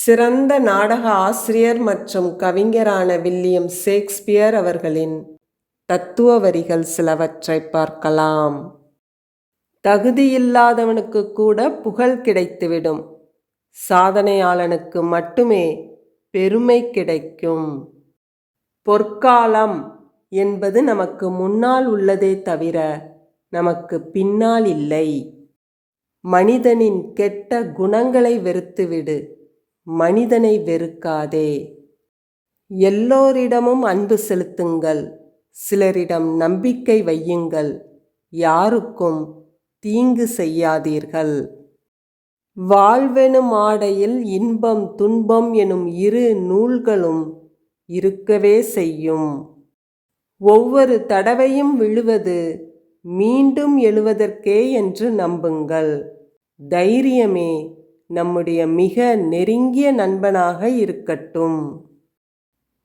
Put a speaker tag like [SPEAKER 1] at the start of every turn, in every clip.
[SPEAKER 1] சிறந்த நாடக ஆசிரியர் மற்றும் கவிஞரான வில்லியம் ஷேக்ஸ்பியர் அவர்களின் தத்துவ வரிகள் சிலவற்றை பார்க்கலாம். தகுதியில்லாதவனுக்கு கூட புகழ் கிடைத்துவிடும், சாதனையாளனுக்கு மட்டுமே பெருமை கிடைக்கும். பொற்காலம் என்பது நமக்கு முன்னால் உள்ளதே தவிர நமக்கு பின்னால் இல்லை. மனிதனின் கெட்ட குணங்களை வெறுத்துவிடு, மனிதனை வெறுக்காதே. எல்லோரிடமும் அன்பு செலுத்துங்கள், சிலரிடம் நம்பிக்கை வையுங்கள், யாருக்கும் தீங்கு செய்யாதீர்கள். வாழ்வெனும் ஆடையில் இன்பம் துன்பம் எனும் இரு நூல்களும் இருக்கவே செய்யும். ஒவ்வொரு தடவையும் விழுவது மீண்டும் எழுவதற்கே என்று நம்புங்கள். தைரியமே நம்முடைய மிக நெருங்கிய நண்பனாக இருக்கட்டும்.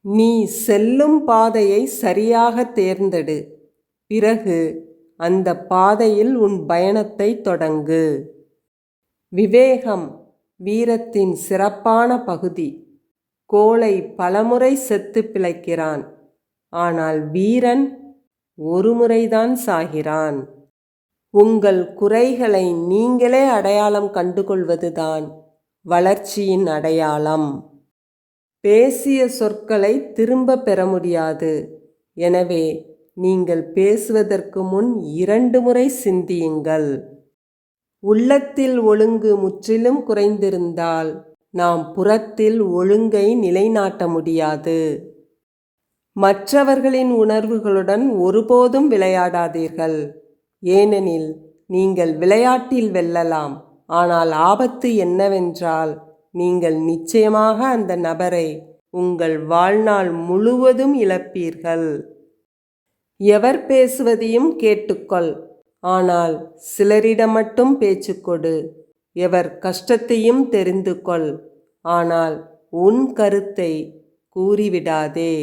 [SPEAKER 1] நீ செல்லும் பாதையை சரியாக தேர்ந்தெடு, பிறகு அந்த பாதையில் உன் பயணத்தை தொடங்கு. விவேகம் வீரத்தின் சிறப்பான பகுதி. கோழை பலமுறை செத்து பிழைக்கிறான், ஆனால் வீரன் ஒரு முறைதான் சாகிறான். உங்கள் குறைகளை நீங்களே அடையாளம் கண்டுகொள்வதுதான் வளர்ச்சியின் அடையாளம். பேசிய சொற்களை திரும்ப பெற முடியாது. எனவே நீங்கள் பேசுவதற்கு முன் 2 முறை சிந்தியுங்கள். உள்ளத்தில் ஒழுங்கு முற்றிலும் குறைந்திருந்தால் நாம் புறத்தில் ஒழுங்கை நிலைநாட்ட முடியாது. மற்றவர்களின் உணர்வுகளுடன் ஒருபோதும் விளையாடாதீர்கள். ஏனெனில் நீங்கள் விளையாட்டில் வெல்லலாம், ஆனால் ஆபத்து என்னவென்றால் நீங்கள் நிச்சயமாக அந்த நபரை உங்கள் வாழ்நாள் முழுவதும் இழப்பீர்கள். எவர் பேசுவதையும் கேட்டுக்கொள், ஆனால் சிலரிடம் மட்டும் பேச்சு கொடு. எவர் கஷ்டத்தையும் தெரிந்து கொள், ஆனால் உன் கருத்தை கூறிவிடாதே.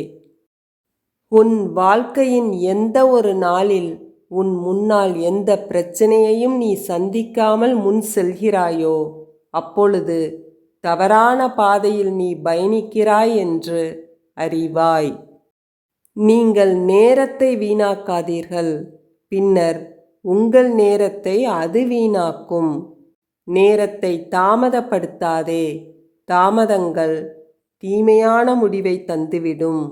[SPEAKER 1] உன் வாழ்க்கையின் எந்த ஒரு நாளில் உன் முன்னால் எந்த பிரச்சனையையும் நீ சந்திக்காமல் முன் செல்கிறாயோ, அப்பொழுது தவறான பாதையில் நீ பயணிக்கிறாய் என்று அறிவாய். நீங்கள் நேரத்தை வீணாக்காதீர்கள், பின்னர் உங்கள் நேரத்தை அது வீணாக்கும். நேரத்தை தாமதப்படுத்தாதே, தாமதங்கள் தீமையான முடிவை தந்துவிடும்.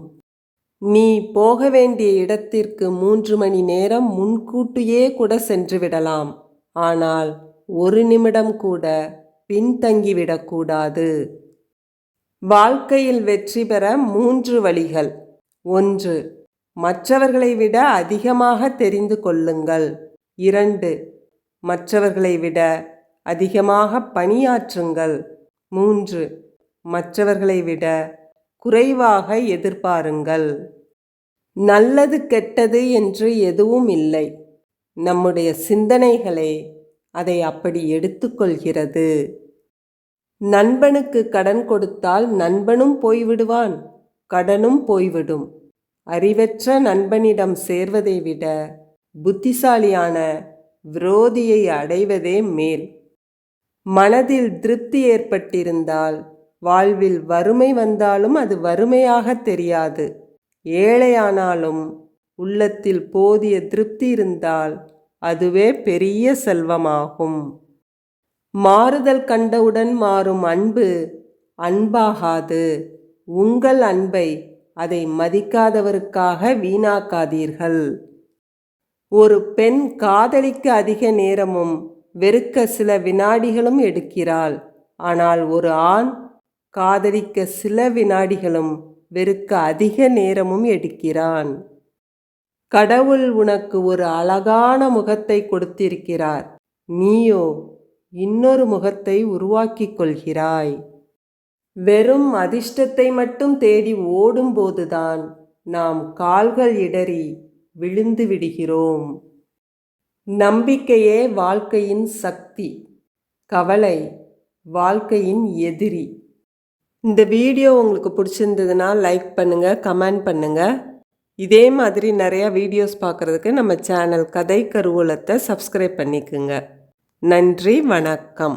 [SPEAKER 1] நீ போக வேண்டிய இடத்திற்கு 3 மணி நேரம் முன்கூட்டியே கூட சென்றுவிடலாம், ஆனால் 1 நிமிடம் கூட பின்தங்கிவிடக்கூடாது. வாழ்க்கையில் வெற்றி பெற 3 வழிகள். 1. மற்றவர்களை விட அதிகமாக தெரிந்து கொள்ளுங்கள். 2. மற்றவர்களை விட அதிகமாக பணியாற்றுங்கள். 3. மற்றவர்களை விட குறைவாக எதிர்பாருங்கள். நல்லது கெட்டது என்று எதுவும் இல்லை. நம்முடைய சிந்தனைகளே அதை அப்படி எடுத்துக்கொள்கிறது. நண்பனுக்கு கடன் கொடுத்தால் நண்பனும் போய்விடுவான், கடனும் போய்விடும். அறிவற்ற நண்பனிடம் சேர்வதை விட புத்திசாலியான விரோதியை அடைவதே மேல். மனதில் திருப்தி ஏற்பட்டிருந்தால் வாழ்வில் வறுமை வந்தாலும் அது வறுமையாக தெரியாது. ஏழையானாலும் உள்ளத்தில் போதிய திருப்தி இருந்தால் அதுவே பெரிய செல்வமாகும். மாறுதல் கண்டவுடன் மாறும் அன்பு அன்பாகாது. உங்கள் அன்பை அதை மதிக்காதவருக்காக வீணாக்காதீர்கள். ஒரு பெண் காதலிக்க அதிக நேரமும் வெறுக்க சில வினாடிகளும் எடுக்கிறாள், ஆனால் ஒரு ஆண் காதலிக்க சில வினாடிகளும் வெறுக்க அதிக நேரமும் எடுக்கிறான். கடவுள் உனக்கு ஒரு அழகான முகத்தை கொடுத்திருக்கிறார், நீயோ இன்னொரு முகத்தை உருவாக்கிக் கொள்கிறாய். வெறும் அதிர்ஷ்டத்தை மட்டும் தேடி ஓடும்போதுதான் நாம் கால்கள் இடறி விழுந்து விடுகிறோம். நம்பிக்கையே வாழ்க்கையின் சக்தி, கவலை வாழ்க்கையின் எதிரி. இந்த வீடியோ உங்களுக்கு பிடிச்சிருந்ததுன்னா லைக் பண்ணுங்கள், கமெண்ட் பண்ணுங்கள். இதே மாதிரி நிறையா வீடியோஸ் பார்க்குறதுக்கு நம்ம சேனல் கதை கருவூலத்தை சப்ஸ்கிரைப் பண்ணிக்குங்க. நன்றி, வணக்கம்.